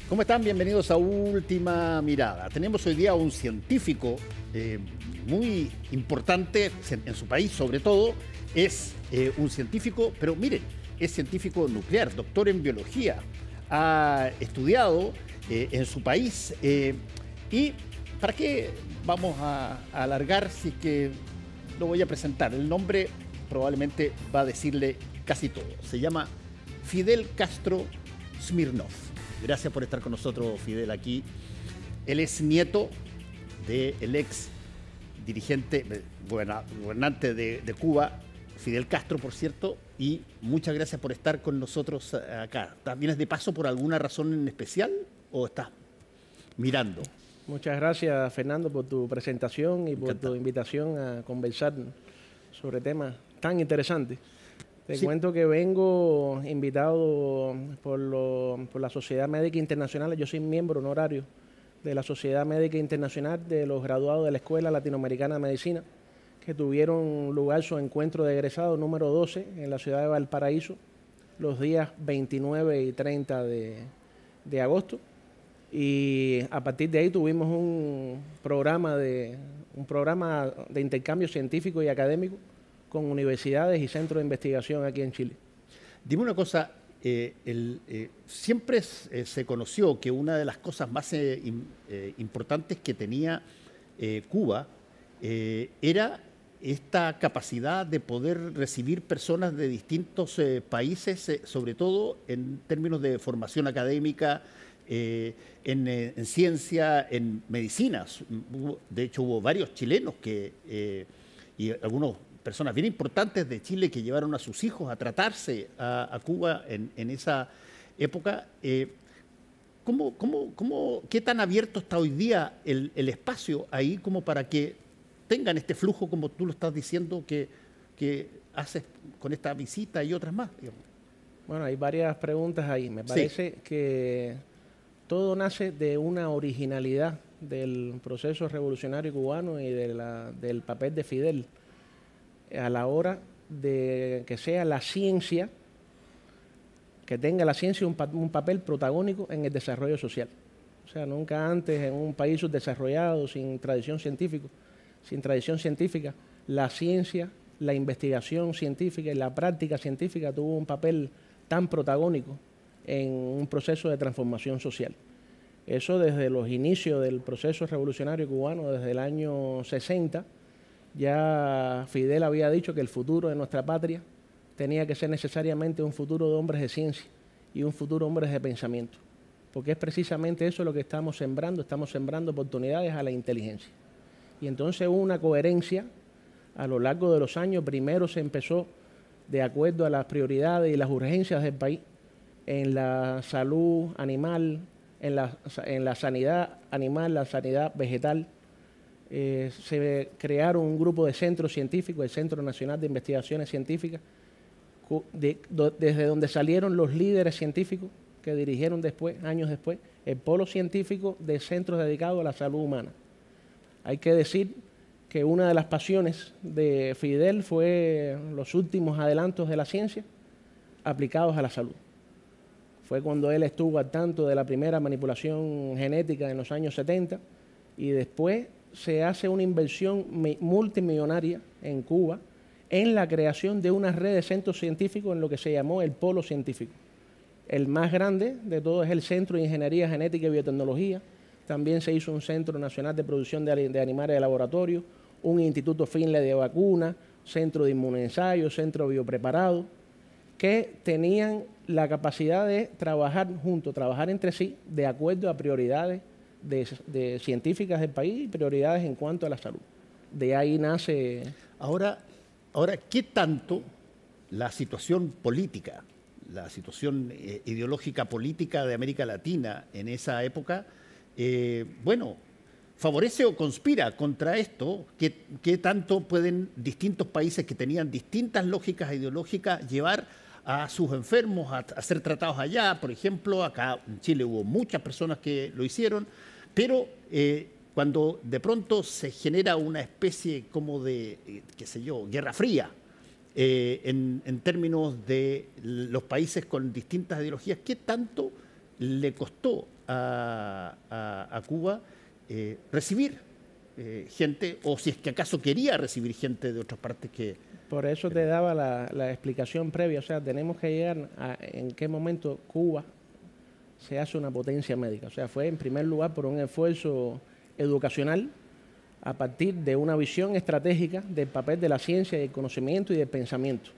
¿Cómo están? Bienvenidos a Última Mirada. Tenemos hoy día a un científico muy importante en su país, sobre todo. Es un científico, pero miren, es científico nuclear, doctor en biología. Ha estudiado en su país. ¿Y para qué vamos a alargar si es que lo voy a presentar? El nombre probablemente va a decirle casi todo. Se llama Fidel Castro Smirnov. Gracias por estar con nosotros, Fidel, aquí. Él es nieto del ex dirigente, gobernante de Cuba, Fidel Castro, por cierto, y muchas gracias por estar con nosotros acá. ¿Vienes de paso por alguna razón en especial o estás mirando? Muchas gracias, Fernando, por tu presentación y por tu invitación a conversar sobre temas tan interesantes. Te cuento que vengo invitado por la Sociedad Médica Internacional. Yo soy miembro honorario de la Sociedad Médica Internacional de los graduados de la Escuela Latinoamericana de Medicina, que tuvieron lugar su encuentro de egresados número 12 en la ciudad de Valparaíso, los días 29 y 30 de agosto. Y a partir de ahí tuvimos un programa de intercambio científico y académico con universidades y centros de investigación aquí en Chile. Dime una cosa, siempre se conoció que una de las cosas más importantes que tenía Cuba era esta capacidad de poder recibir personas de distintos países, sobre todo en términos de formación académica, en ciencia, en medicinas. De hecho, hubo varios chilenos y algunos personas bien importantes de Chile que llevaron a sus hijos a tratarse a Cuba en esa época. ¿Qué tan abierto está hoy día el espacio ahí como para que tengan este flujo, como tú lo estás diciendo, que haces con esta visita y otras más? Digamos? Bueno, hay varias preguntas ahí. Me parece que todo nace de una originalidad del proceso revolucionario cubano y del papel de Fidel a la hora de que sea la ciencia, que tenga la ciencia un papel protagónico en el desarrollo social. O sea, nunca antes en un país subdesarrollado, sin tradición científica, la ciencia, la investigación científica y la práctica científica tuvo un papel tan protagónico en un proceso de transformación social. Eso desde los inicios del proceso revolucionario cubano, desde el año 60, ya Fidel había dicho que el futuro de nuestra patria tenía que ser necesariamente un futuro de hombres de ciencia y un futuro de hombres de pensamiento, porque es precisamente eso lo que estamos sembrando oportunidades a la inteligencia. Y entonces hubo una coherencia a lo largo de los años. Primero se empezó de acuerdo a las prioridades y las urgencias del país en la salud animal, en la sanidad animal, la sanidad vegetal. Se crearon un grupo de centros científicos, el Centro Nacional de Investigaciones Científicas, desde donde salieron los líderes científicos que dirigieron después, años después, el polo científico de centros dedicados a la salud humana. Hay que decir que una de las pasiones de Fidel fue los últimos adelantos de la ciencia aplicados a la salud. Fue cuando él estuvo al tanto de la primera manipulación genética en los años 70 y después se hace una inversión multimillonaria en Cuba en la creación de una red de centros científicos en lo que se llamó el Polo Científico. El más grande de todos es el Centro de Ingeniería Genética y Biotecnología. También se hizo un Centro Nacional de Producción de Animales de Laboratorio, un Instituto Finlay de Vacunas, Centro de Inmunoensayo, Centro Biopreparado, que tenían la capacidad de trabajar juntos, trabajar entre sí, de acuerdo a prioridades de científicas del país y prioridades en cuanto a la salud. De ahí nace... Ahora, ¿qué tanto la situación política, la situación ideológica política de América Latina en esa época, favorece o conspira contra esto? ¿Qué tanto pueden distintos países que tenían distintas lógicas ideológicas llevar a sus enfermos a ser tratados allá? Por ejemplo, acá en Chile hubo muchas personas que lo hicieron, pero cuando de pronto se genera una especie como de, guerra fría en términos de los países con distintas ideologías, ¿qué tanto le costó a Cuba recibir gente, o si es que acaso quería recibir gente de otras partes que... Por eso te daba la explicación previa, o sea, tenemos que llegar a en qué momento Cuba se hace una potencia médica. O sea, fue en primer lugar por un esfuerzo educacional a partir de una visión estratégica del papel de la ciencia, del conocimiento y del pensamiento.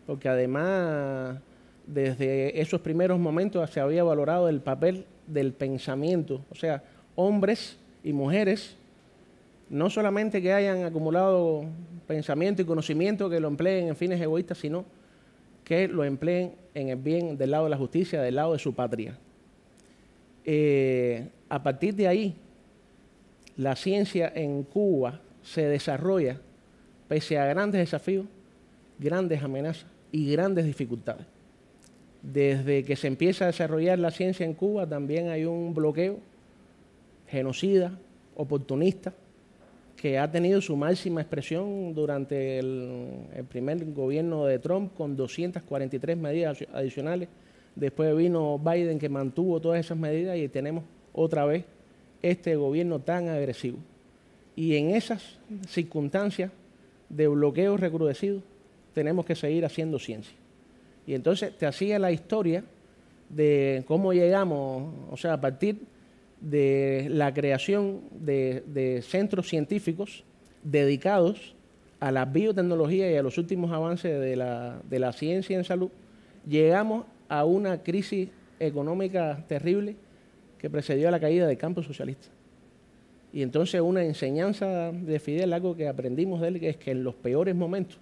Porque además, desde esos primeros momentos se había valorado el papel del pensamiento, o sea, hombres y mujeres, no solamente que hayan acumulado pensamiento y conocimiento que lo empleen en fines egoístas, sino que lo empleen en el bien del lado de la justicia, del lado de su patria. A partir de ahí, la ciencia en Cuba se desarrolla pese a grandes desafíos, grandes amenazas y grandes dificultades. Desde que se empieza a desarrollar la ciencia en Cuba también hay un bloqueo genocida, oportunista, que ha tenido su máxima expresión durante el primer gobierno de Trump con 243 medidas adicionales. Después vino Biden que mantuvo todas esas medidas y tenemos otra vez este gobierno tan agresivo. Y en esas circunstancias de bloqueo recrudecido tenemos que seguir haciendo ciencia. Y entonces te hacía la historia de cómo llegamos, o sea, a partir de la creación de centros científicos dedicados a la biotecnología y a los últimos avances de la ciencia en salud, llegamos a una crisis económica terrible que precedió a la caída del campo socialista. Y entonces una enseñanza de Fidel, algo que aprendimos de él, que es que en los peores momentos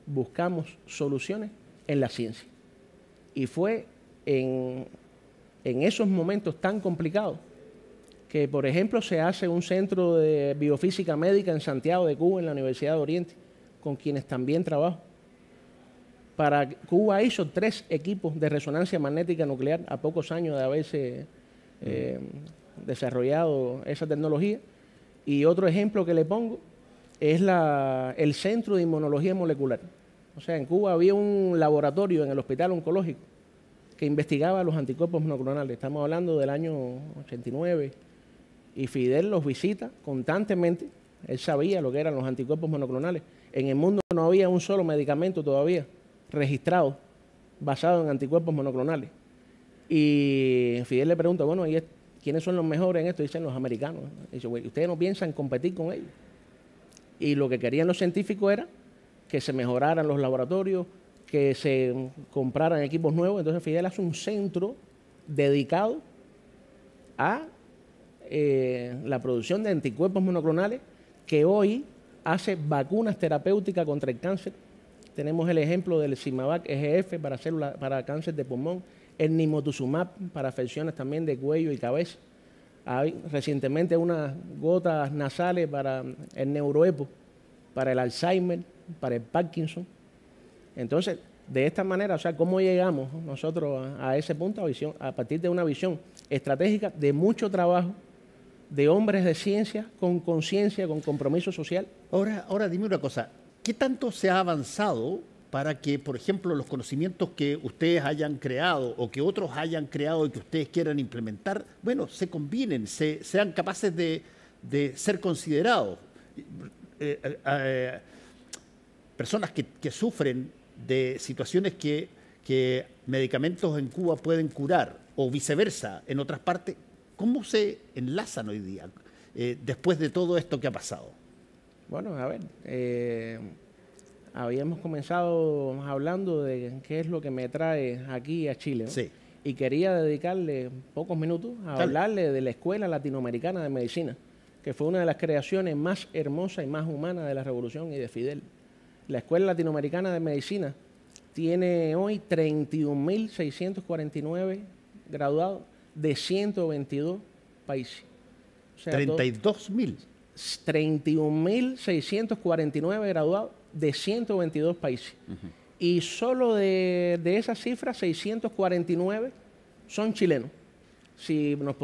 buscamos soluciones en la ciencia. Y fue en esos momentos tan complicados que, por ejemplo, se hace un centro de biofísica médica en Santiago de Cuba, en la Universidad de Oriente, con quienes también trabajo. Para Cuba hizo 3 equipos de resonancia magnética nuclear a pocos años de haberse desarrollado esa tecnología. Y otro ejemplo que le pongo es el Centro de Inmunología Molecular. O sea, en Cuba había un laboratorio en el Hospital Oncológico que investigaba los anticuerpos monoclonales. Estamos hablando del año 89. Y Fidel los visita constantemente. Él sabía lo que eran los anticuerpos monoclonales. En el mundo no había un solo medicamento todavía registrado basado en anticuerpos monoclonales. Y Fidel le pregunta, bueno, ¿y quiénes son los mejores en esto? Dicen los americanos. Dice, bueno, ustedes no piensan competir con ellos. Y lo que querían los científicos era que se mejoraran los laboratorios, que se compraran equipos nuevos. Entonces Fidel hace un centro dedicado a la producción de anticuerpos monoclonales que hoy hace vacunas terapéuticas contra el cáncer. Tenemos el ejemplo del Symavac EGF para cáncer de pulmón, el Nimotuzumab para afecciones también de cuello y cabeza. Hay recientemente unas gotas nasales para el neuroepo, para el Alzheimer, para el Parkinson. Entonces, de esta manera, o sea, ¿cómo llegamos nosotros a ese punto? A partir de una visión estratégica de mucho trabajo, de hombres de ciencia, con conciencia, con compromiso social. Ahora dime una cosa, ¿qué tanto se ha avanzado para que, por ejemplo, los conocimientos que ustedes hayan creado o que otros hayan creado y que ustedes quieran implementar, bueno, se combinen, sean capaces de ser considerados? Personas que sufren de situaciones que medicamentos en Cuba pueden curar o viceversa en otras partes, ¿cómo se enlazan hoy día después de todo esto que ha pasado? Bueno, a ver, habíamos comenzado hablando de qué es lo que me trae aquí a Chile, ¿no? Sí. Y quería dedicarle pocos minutos a hablarle de la Escuela Latinoamericana de Medicina, que fue una de las creaciones más hermosas y más humanas de la Revolución y de Fidel. La Escuela Latinoamericana de Medicina tiene hoy 31.649 graduados de 122 países. O sea, 32.000. 31.649 graduados de 122 países. Y solo de esas cifras, 649 son chilenos. Si nos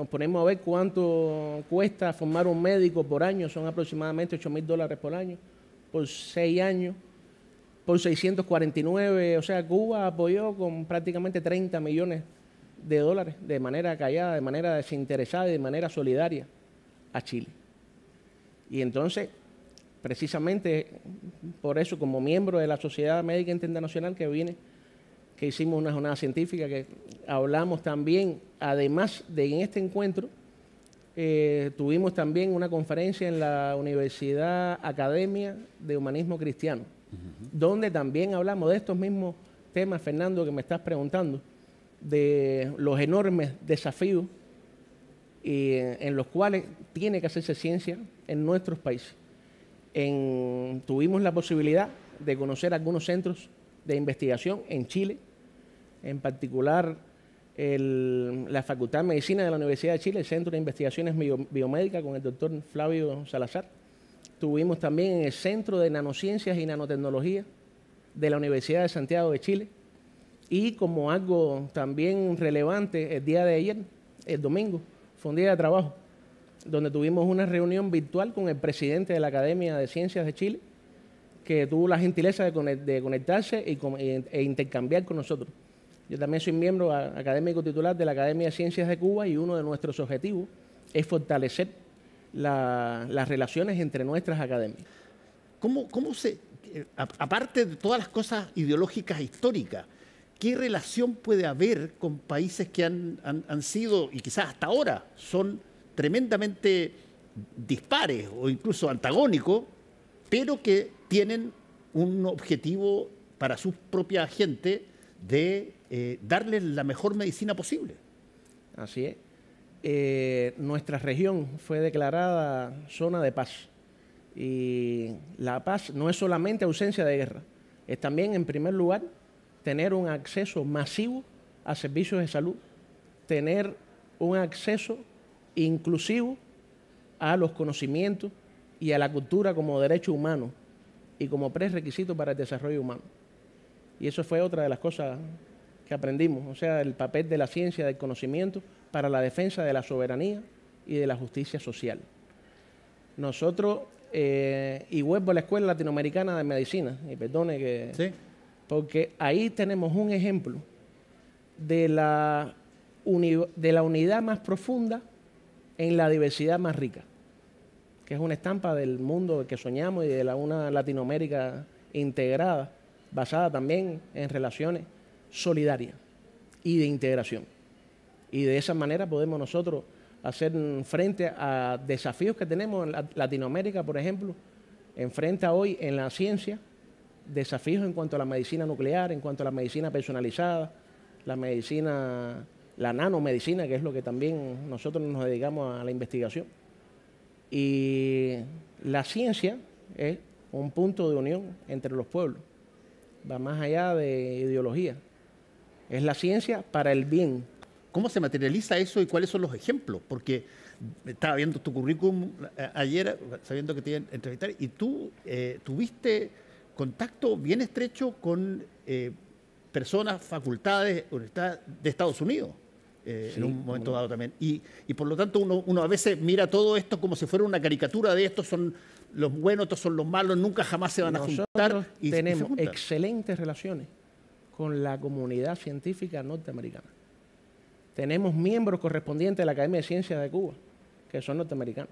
ponemos a ver cuánto cuesta formar un médico por año, son aproximadamente $8.000 por año, por 6 años, por 649, o sea, Cuba apoyó con prácticamente 30 millones de dólares de manera callada, de manera desinteresada y de manera solidaria a Chile. Y entonces, precisamente por eso, como miembro de la Sociedad Médica Internacional que hicimos una jornada científica, que hablamos también, además de en este encuentro, tuvimos también una conferencia en la Universidad Academia de Humanismo Cristiano, donde también hablamos de estos mismos temas, Fernando, que me estás preguntando, de los enormes desafíos en los cuales tiene que hacerse ciencia en nuestros países. Tuvimos la posibilidad de conocer algunos centros de investigación en Chile, en particular la Facultad de Medicina de la Universidad de Chile, el Centro de Investigaciones Biomédicas con el doctor Flavio Salazar. Tuvimos también en el Centro de Nanociencias y Nanotecnología de la Universidad de Santiago de Chile. Y como algo también relevante, el día de ayer, el domingo, fue un día de trabajo, donde tuvimos una reunión virtual con el presidente de la Academia de Ciencias de Chile, que tuvo la gentileza de conectarse e intercambiar con nosotros. Yo también soy miembro académico titular de la Academia de Ciencias de Cuba y uno de nuestros objetivos es fortalecer las relaciones entre nuestras academias. Aparte de todas las cosas ideológicas históricas, ¿qué relación puede haber con países que han sido, y quizás hasta ahora, son tremendamente dispares o incluso antagónicos, pero que tienen un objetivo para su propia gente de darles la mejor medicina posible? Así es. Nuestra región fue declarada zona de paz. Y la paz no es solamente ausencia de guerra, es también, en primer lugar, tener un acceso masivo a servicios de salud, tener un acceso inclusivo a los conocimientos y a la cultura como derecho humano y como prerequisito para el desarrollo humano. Y eso fue otra de las cosas que aprendimos, o sea, el papel de la ciencia, del conocimiento para la defensa de la soberanía y de la justicia social. Nosotros, y vuelvo a la Escuela Latinoamericana de Medicina, y perdone que... Sí. Porque ahí tenemos un ejemplo de la unidad más profunda en la diversidad más rica, que es una estampa del mundo que soñamos y de una Latinoamérica integrada, basada también en relaciones solidarias y de integración. Y de esa manera podemos nosotros hacer frente a desafíos que tenemos en Latinoamérica, por ejemplo, enfrenta hoy en la ciencia desafíos en cuanto a la medicina nuclear, en cuanto a la medicina personalizada, la nanomedicina, que es lo que también nosotros nos dedicamos a la investigación. Y la ciencia es un punto de unión entre los pueblos, va más allá de ideología. Es la ciencia para el bien. ¿Cómo se materializa eso y cuáles son los ejemplos? Porque estaba viendo tu currículum ayer, sabiendo que te iban a entrevistar, y tú tuviste contacto bien estrecho con personas, facultades, universidades de Estados Unidos, sí, en un momento dado también. Y por lo tanto uno a veces mira todo esto como si fuera una caricatura de estos son los buenos, estos son los malos, nunca jamás se van a juntar. Y tenemos excelentes relaciones con la comunidad científica norteamericana. Tenemos miembros correspondientes de la Academia de Ciencias de Cuba, que son norteamericanos.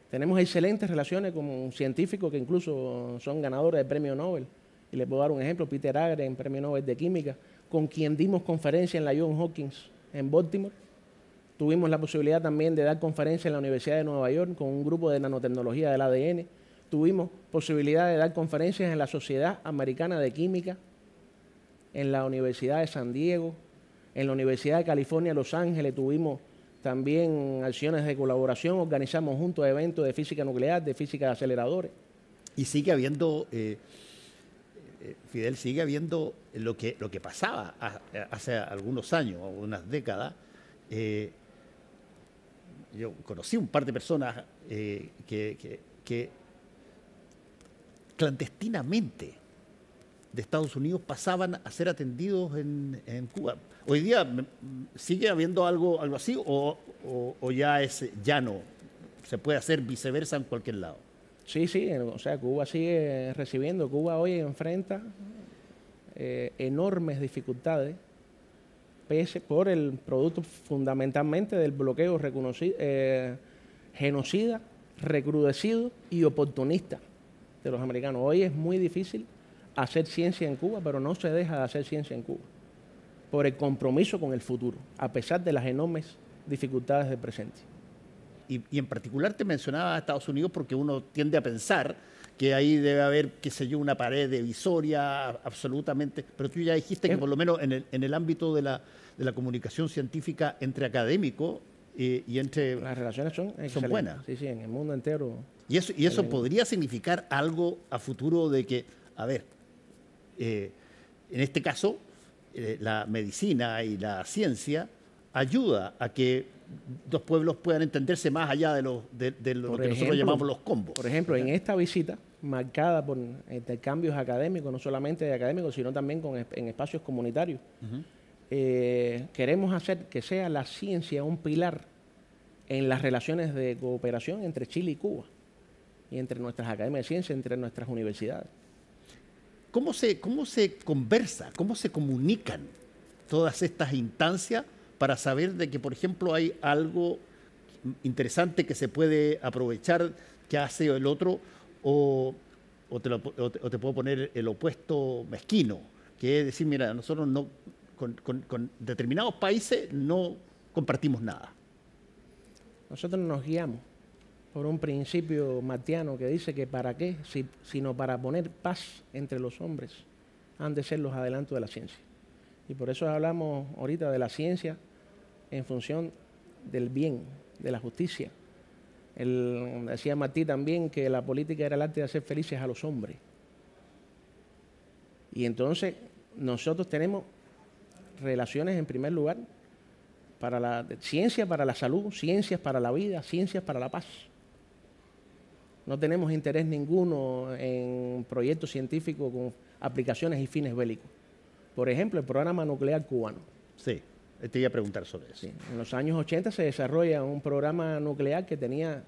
Tenemos excelentes relaciones con científicos que incluso son ganadores del Premio Nobel. Y les puedo dar un ejemplo, Peter Agren, Premio Nobel de Química, con quien dimos conferencia en la Johns Hopkins en Baltimore. Tuvimos la posibilidad también de dar conferencia en la Universidad de Nueva York con un grupo de nanotecnología del ADN. Tuvimos posibilidad de dar conferencias en la Sociedad Americana de Química, en la Universidad de San Diego, en la Universidad de California, Los Ángeles. Tuvimos también acciones de colaboración, organizamos juntos eventos de física nuclear, de física de aceleradores. Y sigue habiendo, Fidel, sigue habiendo lo que pasaba hace algunos años, unas décadas. Yo conocí un par de personas que clandestinamente de Estados Unidos pasaban a ser atendidos en Cuba. Hoy día sigue habiendo algo así o ya no se puede hacer viceversa en cualquier lado. Sí, o sea, Cuba sigue recibiendo. Cuba hoy enfrenta enormes dificultades por el producto fundamentalmente del bloqueo genocida, recrudecido y oportunista de los americanos. Hoy es muy difícil hacer ciencia en Cuba, pero no se deja de hacer ciencia en Cuba por el compromiso con el futuro, a pesar de las enormes dificultades del presente. Y en particular te mencionaba a Estados Unidos porque uno tiende a pensar que ahí debe haber, qué sé yo, una pared divisoria absolutamente, pero tú ya dijiste que por lo menos en el ámbito de la comunicación científica entre académicos y entre... Las relaciones son buenas. Sí, sí, en el mundo entero. Y eso podría significar algo a futuro de que, a ver, en este caso, la medicina y la ciencia ayuda a que dos pueblos puedan entenderse más allá de lo que nosotros llamamos los combos. Por ejemplo, en esta visita, marcada por intercambios académicos, no solamente de académicos, sino también en espacios comunitarios, queremos hacer que sea la ciencia un pilar en las relaciones de cooperación entre Chile y Cuba, y entre nuestras academias de ciencia, entre nuestras universidades. ¿Cómo se conversa, cómo se comunican todas estas instancias para saber de que, por ejemplo, hay algo interesante que se puede aprovechar que hace el otro, o te puedo poner el opuesto mezquino, que es decir, mira, nosotros no con determinados países no compartimos nada? Nosotros nos guiamos por un principio martiano que dice que para qué, sino para poner paz entre los hombres, han de ser los adelantos de la ciencia. Y por eso hablamos ahorita de la ciencia en función del bien, de la justicia. Decía Martí también que la política era el arte de hacer felices a los hombres. Y entonces nosotros tenemos relaciones en primer lugar para la ciencia, para la salud, ciencias para la vida, ciencias para la paz. No tenemos interés ninguno en proyectos científicos con aplicaciones y fines bélicos. Por ejemplo, el programa nuclear cubano. Sí, te iba a preguntar sobre eso. Sí, en los años 80 se desarrolla un programa nuclear que tenía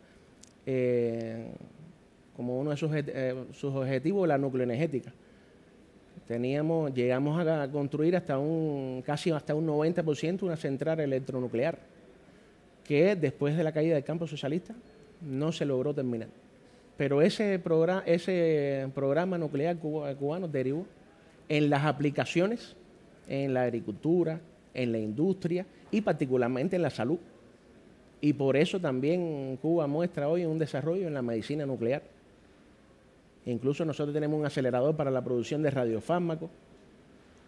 como uno de sus objetivos la nucleoenergética. Llegamos a construir casi hasta un 90% una central electronuclear, que después de la caída del campo socialista no se logró terminar. Pero ese programa nuclear cubano derivó en las aplicaciones en la agricultura, en la industria y particularmente en la salud. Y por eso también Cuba muestra hoy un desarrollo en la medicina nuclear. Incluso nosotros tenemos un acelerador para la producción de radiofármacos.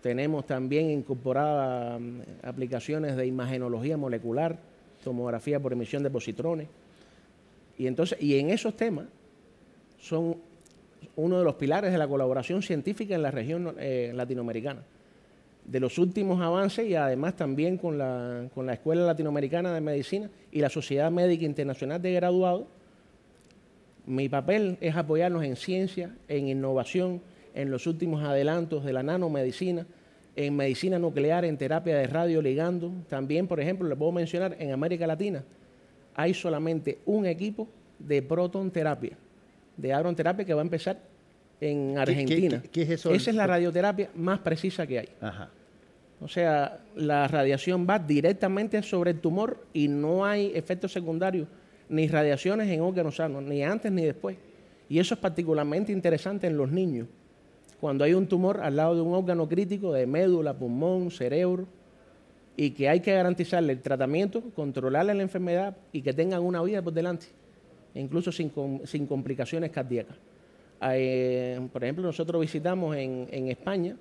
Tenemos también incorporadas aplicaciones de imagenología molecular, tomografía por emisión de positrones. Y en esos temas son uno de los pilares de la colaboración científica en la región latinoamericana. De los últimos avances y además también con la Escuela Latinoamericana de Medicina y la Sociedad Médica Internacional de Graduados, mi papel es apoyarnos en ciencia, en innovación, en los últimos adelantos de la nanomedicina, en medicina nuclear, en terapia de radioligando. También, por ejemplo, le puedo mencionar, en América Latina hay solamente un equipo de protonterapia, de hadronterapia, que va a empezar en Argentina. ¿Qué es eso? Esa es la radioterapia más precisa que hay. Ajá. O sea, la radiación va directamente sobre el tumor y no hay efectos secundarios ni radiaciones en órganos sanos, ni antes ni después. Y eso es particularmente interesante en los niños, cuando hay un tumor al lado de un órgano crítico de médula, pulmón, cerebro, y que hay que garantizarle el tratamiento, controlarle la enfermedad y que tengan una vida por delante, incluso sin complicaciones cardíacas. Por ejemplo, nosotros visitamos en España,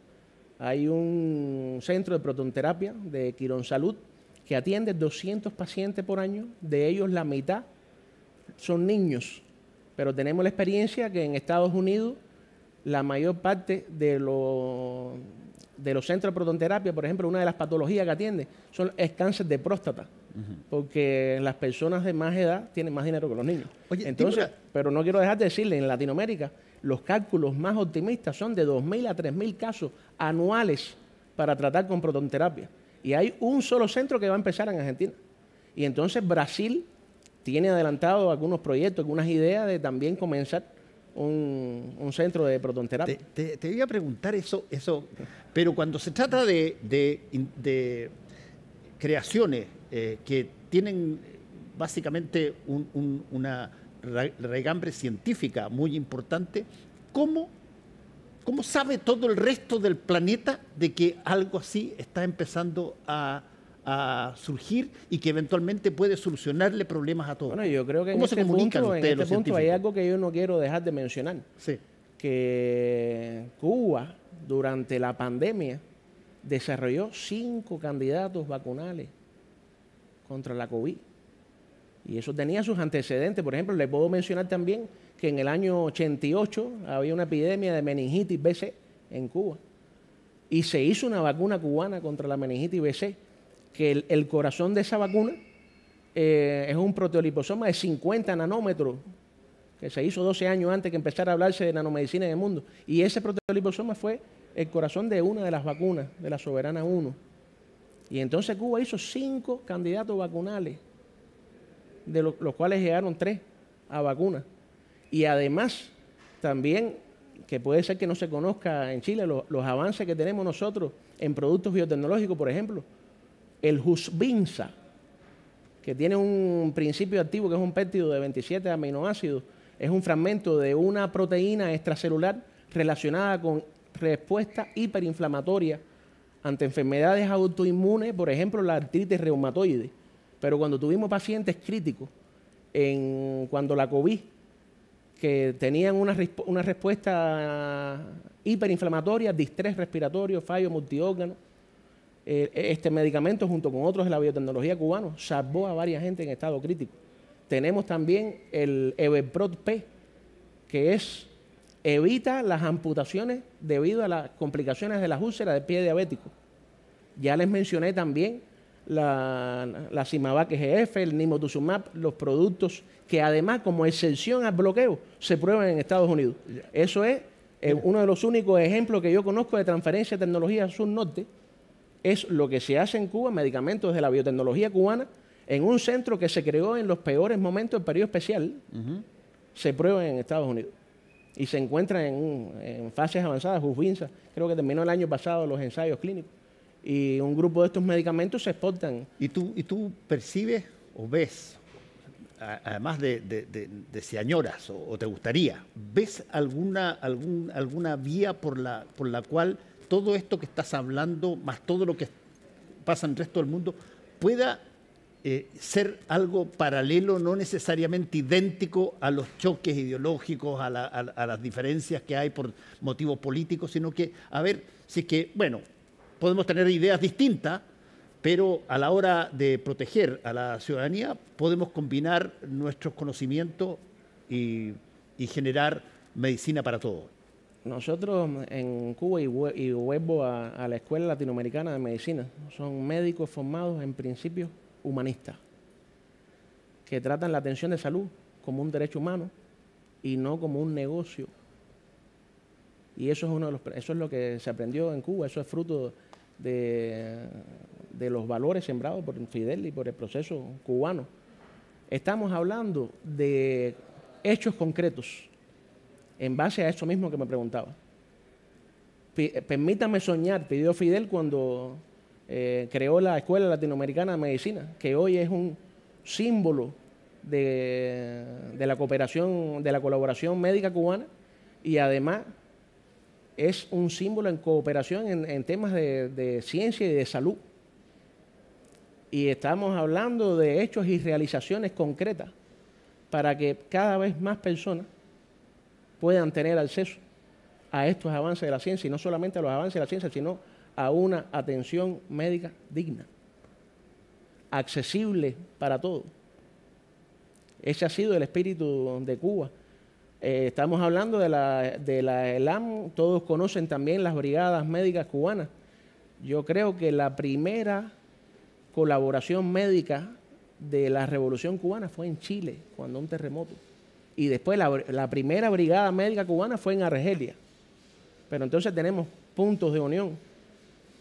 hay un centro de protonterapia de Quirónsalud que atiende 200 pacientes por año, de ellos la mitad son niños, pero tenemos la experiencia que en Estados Unidos la mayor parte de los centros de protonterapia, por ejemplo, una de las patologías que atiende es cáncer de próstata, porque las personas de más edad tienen más dinero que los niños. Oye, entonces, pero no quiero dejar de decirle, en Latinoamérica los cálculos más optimistas son de 2.000 a 3.000 casos anuales para tratar con protonterapia. Y hay un solo centro que va a empezar en Argentina. Y entonces Brasil tiene adelantado algunos proyectos, algunas ideas de también comenzar un centro de protonterapia. Te iba a preguntar eso, pero cuando se trata de creaciones que tienen básicamente una raigambre científica muy importante, ¿cómo sabe todo el resto del planeta de que algo así está empezando a surgir y que eventualmente puede solucionarle problemas a todos? Bueno, yo creo que ¿Cómo se comunican ustedes los científicos? Hay algo que yo no quiero dejar de mencionar. Sí. Que Cuba, durante la pandemia, desarrolló 5 candidatos vacunales contra la COVID. Y eso tenía sus antecedentes. Por ejemplo, le puedo mencionar también que en el año 88 había una epidemia de meningitis BC en Cuba. Y se hizo una vacuna cubana contra la meningitis BC, que el corazón de esa vacuna es un proteoliposoma de 50 nanómetros, que se hizo 12 años antes que empezara a hablarse de nanomedicina en el mundo. Y ese proteoliposoma fue el corazón de una de las vacunas, de la Soberana 1. Y entonces Cuba hizo 5 candidatos vacunales, de los cuales llegaron 3 a vacunas. Y además, también, que puede ser que no se conozca en Chile, los avances que tenemos nosotros en productos biotecnológicos, por ejemplo, el Husvinza, que tiene un principio activo que es un péptido de 27 aminoácidos, es un fragmento de una proteína extracelular relacionada con respuesta hiperinflamatoria ante enfermedades autoinmunes, por ejemplo, la artritis reumatoide. Pero cuando tuvimos pacientes críticos, cuando la COVID, que tenían una respuesta hiperinflamatoria, distrés respiratorio, fallo multiórgano, este medicamento, junto con otros de la biotecnología cubana, salvó a varias gente en estado crítico. Tenemos también el Everprot-P, que evita las amputaciones debido a las complicaciones de las úlceras del pie diabético. Ya les mencioné también la Symavac GF, el Nimotuzumab, los productos que además, como excepción al bloqueo, se prueban en Estados Unidos. Eso es uno de los únicos ejemplos que yo conozco de transferencia de tecnología sur-norte. Es lo que se hace en Cuba, medicamentos de la biotecnología cubana, en un centro que se creó en los peores momentos del periodo especial, se prueban en Estados Unidos. Y se encuentran en fases avanzadas. Husvinza, creo que terminó el año pasado los ensayos clínicos. Y un grupo de estos medicamentos se exportan. ¿Y tú percibes o ves, además de si añoras o te gustaría, ves alguna vía por la cual todo esto que estás hablando, más todo lo que pasa en el resto del mundo, pueda ser algo paralelo, no necesariamente idéntico a los choques ideológicos, a las diferencias que hay por motivos políticos, sino que, a ver, si es que, bueno, podemos tener ideas distintas, pero a la hora de proteger a la ciudadanía podemos combinar nuestros conocimientos y generar medicina para todos. Nosotros en Cuba, y vuelvo a la Escuela Latinoamericana de Medicina, son médicos formados en principios humanistas, que tratan la atención de salud como un derecho humano y no como un negocio. Y eso es lo que se aprendió en Cuba, eso es fruto de los valores sembrados por Fidel y por el proceso cubano. Estamos hablando de hechos concretos en base a eso mismo que me preguntaba. Permítame soñar, pidió Fidel cuando creó la Escuela Latinoamericana de Medicina, que hoy es un símbolo de la cooperación, de la colaboración médica cubana, y además es un símbolo en cooperación en temas de ciencia y de salud. Y estamos hablando de hechos y realizaciones concretas para que cada vez más personas puedan tener acceso a estos avances de la ciencia, y no solamente a los avances de la ciencia, sino a una atención médica digna, accesible para todos. Ese ha sido el espíritu de Cuba. Estamos hablando de la ELAM, todos conocen también las brigadas médicas cubanas. Yo creo que la primera colaboración médica de la Revolución Cubana fue en Chile, cuando un terremoto. Y después la primera brigada médica cubana fue en Argelia. Pero entonces tenemos puntos de unión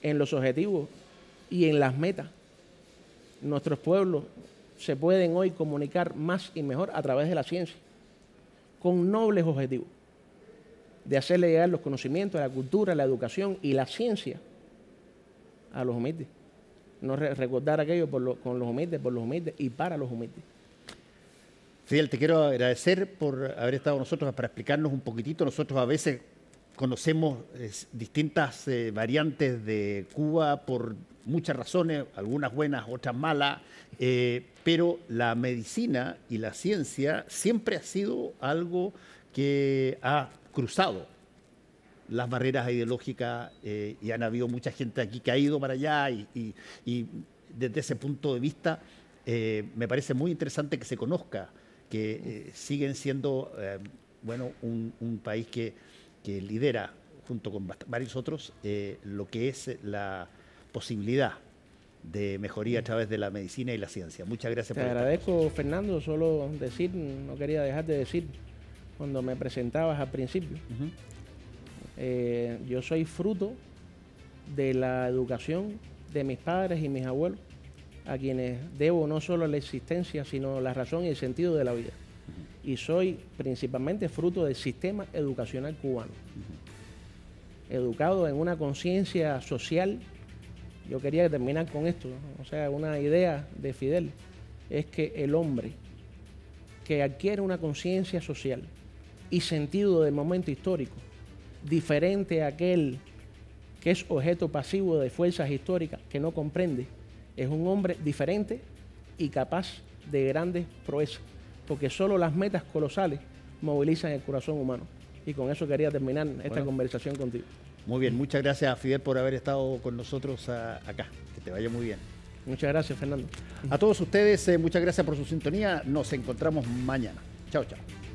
en los objetivos y en las metas. Nuestros pueblos se pueden hoy comunicar más y mejor a través de la ciencia, con nobles objetivos de hacerle llegar los conocimientos, la cultura, la educación y la ciencia a los humildes. recordar aquello con los humildes, por los humildes y para los humildes. Fidel, te quiero agradecer por haber estado con nosotros para explicarnos un poquitito. Nosotros a veces conocemos distintas variantes de Cuba por muchas razones, algunas buenas, otras malas, pero la medicina y la ciencia siempre ha sido algo que ha cruzado las barreras ideológicas y han habido mucha gente aquí que ha ido para allá y desde ese punto de vista me parece muy interesante que se conozca que siguen siendo un país que lidera junto con varios otros lo que es la posibilidad de mejoría a través de la medicina y la ciencia. Muchas gracias por estar. Te agradezco, Fernando, solo decir, no quería dejar de decir cuando me presentabas al principio, yo soy fruto de la educación de mis padres y mis abuelos, a quienes debo no solo la existencia, sino la razón y el sentido de la vida. Y soy principalmente fruto del sistema educacional cubano. Educado en una conciencia social. Yo quería terminar con esto, ¿no? O sea, una idea de Fidel es que el hombre que adquiere una conciencia social y sentido del momento histórico, diferente a aquel que es objeto pasivo de fuerzas históricas que no comprende, es un hombre diferente y capaz de grandes proezas, porque solo las metas colosales movilizan el corazón humano. Y con eso quería terminar esta conversación contigo. Muy bien, muchas gracias, Fidel, por haber estado con nosotros acá. Que te vaya muy bien. Muchas gracias, Fernando. A todos ustedes, muchas gracias por su sintonía. Nos encontramos mañana. Chao, chao.